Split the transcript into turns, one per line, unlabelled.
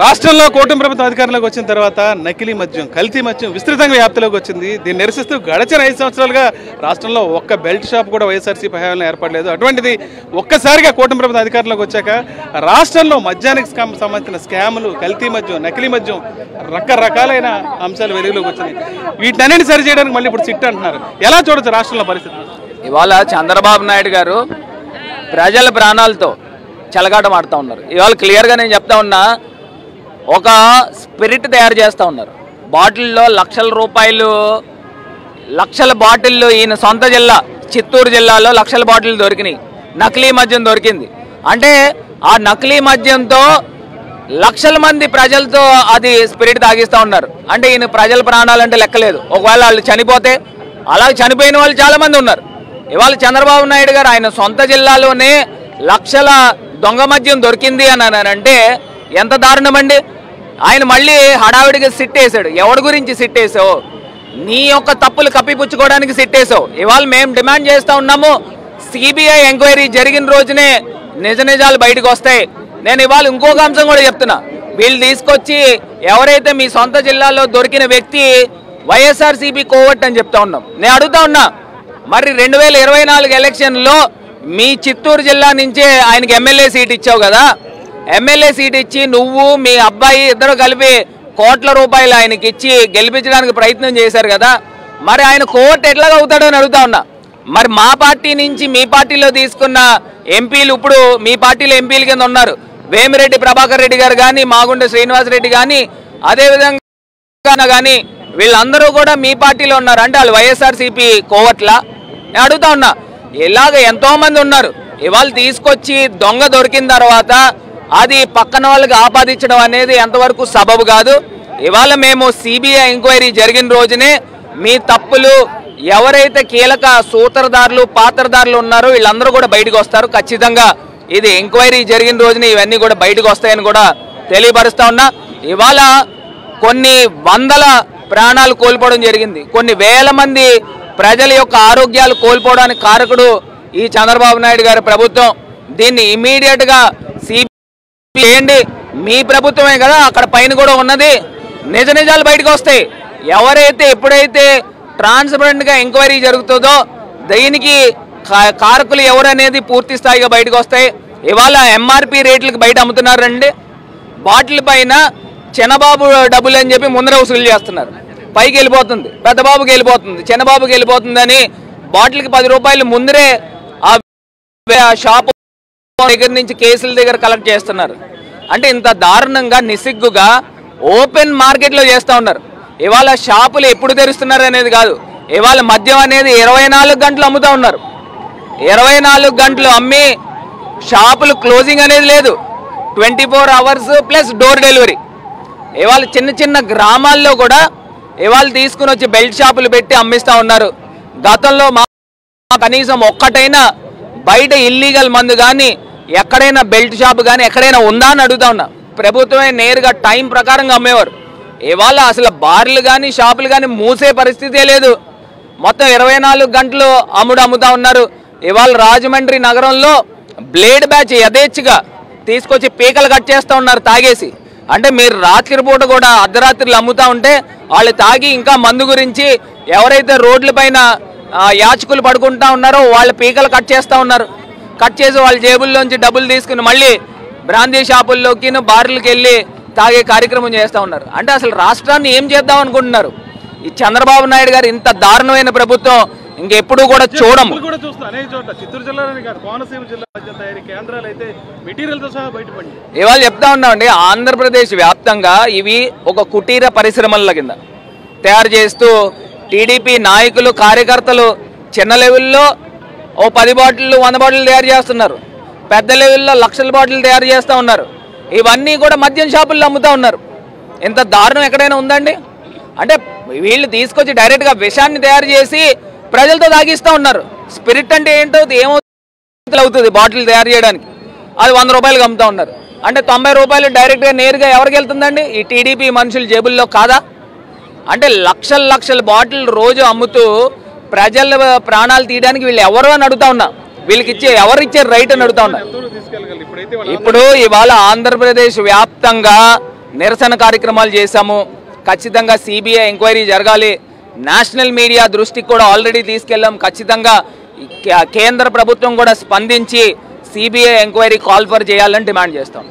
రాష్ట్రంలో కూటమి ప్రభుత్వం అధికారంలోకి వచ్చిన తర్వాత నకిలీ మద్యం కల్తీ మద్యం విస్తృతంగా వ్యాప్తిలోకి వచ్చింది. దీన్ని నిరసిస్తూ గడచిన 5 సంవత్సరాలుగా రాష్ట్రంలో ఒక్క బెల్ట్ షాప్ కూడా వైఎస్ఆర్సీపీ హయాంలో ఏర్పడలేదు. అటువంటిది ఒక్కసారిగా కూటమి ప్రభుత్వం అధికారంలోకి వచ్చాక రాష్ట్రంలో మద్యానికి సంబంధించిన స్కాములు, కల్తీ మద్యం, నకిలీ మద్యం రకరకాలైన అంశాలు వెలుగులోకి వచ్చినాయి. వీటన్నిటిని సరిచేయడానికి మళ్ళీ ఇప్పుడు సిట్ అంటున్నారు. ఎలా చూడొచ్చు రాష్ట్రంలో పరిస్థితి?
ఇవాళ చంద్రబాబు నాయుడు గారు ప్రజల ప్రాణాలతో చెలగాటం ఆడుతూ ఉన్నారు. ఇవాళ క్లియర్గా నేను చెప్తా ఉన్నా, ఒక స్పిరిట్ తయారు చేస్తూ ఉన్నారు. బాటిల్లో లక్షల రూపాయలు, లక్షల బాటిళ్ళు ఈయన సొంత జిల్లా చిత్తూరు జిల్లాలో లక్షల బాటిల్ దొరికినాయి. నకిలీ మద్యం దొరికింది. అంటే ఆ నకిలీ మద్యంతో లక్షల మంది ప్రజలతో అది స్పిరిట్ తాగిస్తూ ఉన్నారు. అంటే ఈయన ప్రజల ప్రాణాలంటే లెక్కలేదు. ఒకవేళ వాళ్ళు చనిపోతే అలా చనిపోయిన వాళ్ళు చాలామంది ఉన్నారు. ఇవాళ చంద్రబాబు నాయుడు గారు ఆయన సొంత జిల్లాలోనే లక్షల దొంగ మద్యం దొరికింది అని అంటే ఎంత దారుణమండి. ఆయన మళ్ళీ హడావిడిగా సిట్ వేసాడు. ఎవరి గురించి సిట్ వేసావు? నీ యొక్క తప్పులు కప్పిపుచ్చుకోవడానికి సిట్ వేసావు. ఇవాళ మేము డిమాండ్ చేస్తూ ఉన్నాము, సిబిఐ ఎంక్వైరీ జరిగిన రోజునే నిజ నిజాలు బయటకు వస్తాయి. నేను ఇవాళ ఇంకొక అంశం కూడా చెప్తున్నా, వీళ్ళు తీసుకొచ్చి ఎవరైతే మీ సొంత జిల్లాలో దొరికిన వ్యక్తి వైఎస్ఆర్సీపీ కోవట్ అని చెప్తా ఉన్నాం. నేను అడుగుతా ఉన్నా, మరి 2024 ఎలక్షన్లో మీ చిత్తూరు జిల్లా నుంచే ఆయనకి ఎమ్మెల్యే సీట్ ఇచ్చావు కదా. ఎమ్మెల్యే సీట్ ఇచ్చి నువ్వు మీ అబ్బాయి ఇద్దరు కలిపి కోట్ల రూపాయలు ఆయనకి ఇచ్చి గెలిపించడానికి ప్రయత్నం చేశారు కదా. మరి ఆయన కోర్టు ఎట్లాగా అవుతాడో అని అడుగుతా ఉన్నా. మరి మా పార్టీ నుంచి మీ పార్టీలో తీసుకున్న ఎంపీలు ఇప్పుడు మీ పార్టీలో ఎంపీల కింద ఉన్నారు. వేమిరెడ్డి ప్రభాకర్ రెడ్డి గారు కానీ, మాగుంట శ్రీనివాసరెడ్డి కానీ, అదేవిధంగా కానీ వీళ్ళందరూ కూడా మీ పార్టీలో ఉన్నారు. అంటే వాళ్ళు వైఎస్ఆర్సీపీ కోవట్లా? నేను అడుగుతా ఉన్నా. ఇలాగ ఎంతో మంది ఉన్నారు. ఇవాళ తీసుకొచ్చి దొంగ దొరికిన తర్వాత అది పక్కన వాళ్ళకి ఆపాదించడం అనేది ఎంతవరకు సబబు కాదు. ఇవాళ మేము సిబిఐ ఎంక్వైరీ జరిగిన రోజునే మీ తప్పులు ఎవరైతే కీలక సూత్రధారులు, పాత్రధారులు ఉన్నారో వీళ్ళందరూ కూడా బయటకు వస్తారు. ఖచ్చితంగా ఇది ఎంక్వైరీ జరిగిన రోజునే ఇవన్నీ కూడా బయటకు వస్తాయని కూడా తెలియపరుస్తా ఉన్నా. ఇవాళ కొన్ని వందల ప్రాణాలు కోల్పోవడం జరిగింది. కొన్ని వేల మంది ప్రజల యొక్క ఆరోగ్యాలు కోల్పోవడానికి కారకుడు ఈ చంద్రబాబు నాయుడు గారి ప్రభుత్వం. దీన్ని ఇమీడియట్గా సిబిఐ చేయండి. మీ ప్రభుత్వమే కదా, అక్కడ పైన కూడా ఉన్నది. నిజ నిజాలు బయటకు వస్తాయి. ఎవరైతే ఎప్పుడైతే ట్రాన్స్పరెంట్గా ఎంక్వైరీ జరుగుతుందో దీనికి కారకులు ఎవరనేది పూర్తి స్థాయిగా బయటకు వస్తాయి. ఇవాళ ఎంఆర్పి రేట్లకు బయట అమ్ముతున్నారండి. బాటిల్ పైన చిన్నబాబు డబ్బులు అని చెప్పి ముందర వసూలు చేస్తున్నారు. పైకి వెళ్ళిపోతుంది, పెద్దబాబుకి వెళ్ళిపోతుంది, చిన్నబాబుకి వెళ్ళిపోతుంది అని బాటిల్కి 10 రూపాయలు ముందరే ఆ షాపు దగ్గర నుంచి కేసుల దగ్గర కలెక్ట్ చేస్తున్నారు. అంటే ఇంత దారుణంగా నిసిగ్గుగా ఓపెన్ మార్కెట్లో చేస్తూ ఉన్నారు. ఇవాళ షాపులు ఎప్పుడు తెరుస్తున్నారు అనేది కాదు, ఇవాళ మద్యం అనేది 24 గంటలు అమ్ముతూ ఉన్నారు. 24 గంటలు అమ్మి షాపులు క్లోజింగ్ అనేది లేదు. 24 అవర్స్ ప్లస్ డోర్ డెలివరీ. ఇవాళ చిన్న చిన్న గ్రామాల్లో కూడా ఇవాళ తీసుకుని వచ్చి బెల్ట్ షాపులు పెట్టి అమ్మిస్తూ ఉన్నారు. గతంలో మా కనీసం ఒక్కటైనా బయట ఇల్లీగల్ మందు కానీ ఎక్కడైనా బెల్ట్ షాప్ కానీ ఎక్కడైనా ఉందా అని అడుగుతా ఉన్నా. ప్రభుత్వమే నేరుగా టైం ప్రకారంగా అమ్మేవారు. ఇవాళ అసలు బార్లు కానీ షాపులు కానీ మూసే పరిస్థితే లేదు. మొత్తం 24 గంటలు అమ్ముతా ఉన్నారు. ఇవాళ రాజమండ్రి నగరంలో బ్లేడ్ బ్యాచ్ యథేచ్ఛగా తీసుకొచ్చి పీకలు కట్ చేస్తూ ఉన్నారు తాగేసి. అంటే మీరు రాత్రిపూట కూడా అర్ధరాత్రులు అమ్ముతూ ఉంటే వాళ్ళు తాగి ఇంకా మందు గురించి ఎవరైతే రోడ్ల పైన యాచకులు పడుకుంటా ఉన్నారో వాళ్ళ పీకలు కట్ చేస్తూ ఉన్నారు. కట్ చేసి వాళ్ళ జేబుల్లోంచి డబ్బులు తీసుకుని మళ్ళీ బ్రాందీ షాపుల్లోకి బార్లకు వెళ్ళి తాగే కార్యక్రమం చేస్తూ ఉన్నారు. అంటే అసలు రాష్ట్రాన్ని ఏం చేద్దాం అనుకుంటున్నారు? ఈ చంద్రబాబు నాయుడు గారు ఇంత దారుణమైన ప్రభుత్వం ఇంకెప్పుడు కూడా చూడము. ఇవాళ చెప్తా ఉన్నామండి, ఆంధ్రప్రదేశ్ వ్యాప్తంగా ఇవి ఒక కుటీర పరిశ్రమల కింద తయారు చేస్తూ టీడీపీ నాయకులు, కార్యకర్తలు చిన్న లెవెల్లో ఓ 10 బాటిళ్ళు 100 బాటిళ్ళు తయారు చేస్తున్నారు. పెద్ద లెవెల్లో లక్షల బాటిళ్ళు తయారు చేస్తూ ఉన్నారు. ఇవన్నీ కూడా మద్యం షాపుల్లో అమ్ముతూ ఉన్నారు. ఇంత దారుణం ఎక్కడైనా ఉందండి? అంటే వీళ్ళు తీసుకొచ్చి డైరెక్ట్గా విషాన్ని తయారు చేసి ప్రజలతో తాగిస్తూ ఉన్నారు. స్పిరిట్ అంటే ఏంటో ఏమవుతుంది బాటిల్ తయారు చేయడానికి, అది 100 రూపాయలకు అమ్ముతూ ఉన్నారు. అంటే 90 రూపాయలు డైరెక్ట్గా నేరుగా ఎవరికి వెళ్తుందండి? ఈ టీడీపీ మనుషుల జేబుల్లో కాదా? అంటే లక్షల బాటిల్ రోజు అమ్ముతూ ప్రజల ప్రాణాలు తీయడానికి వీళ్ళు ఎవరు అని అడుగుతా ఉన్నా. వీళ్ళకి ఎవరు ఇచ్చే రైట్ అని అడుగుతా ఉన్నా. ఇప్పుడు ఇవాళ ఆంధ్రప్రదేశ్ వ్యాప్తంగా నిరసన కార్యక్రమాలు చేశాము. ఖచ్చితంగా సిబిఐ ఎంక్వైరీ జరగాలి. నేషనల్ మీడియా దృష్టికి కూడా ఆల్రెడీ తీసుకెళ్ళాం. ఖచ్చితంగా కేంద్ర ప్రభుత్వం కూడా స్పందించి సిబిఐ ఎంక్వైరీ కాల్ ఫర్ చేయాలని డిమాండ్ చేస్తాం.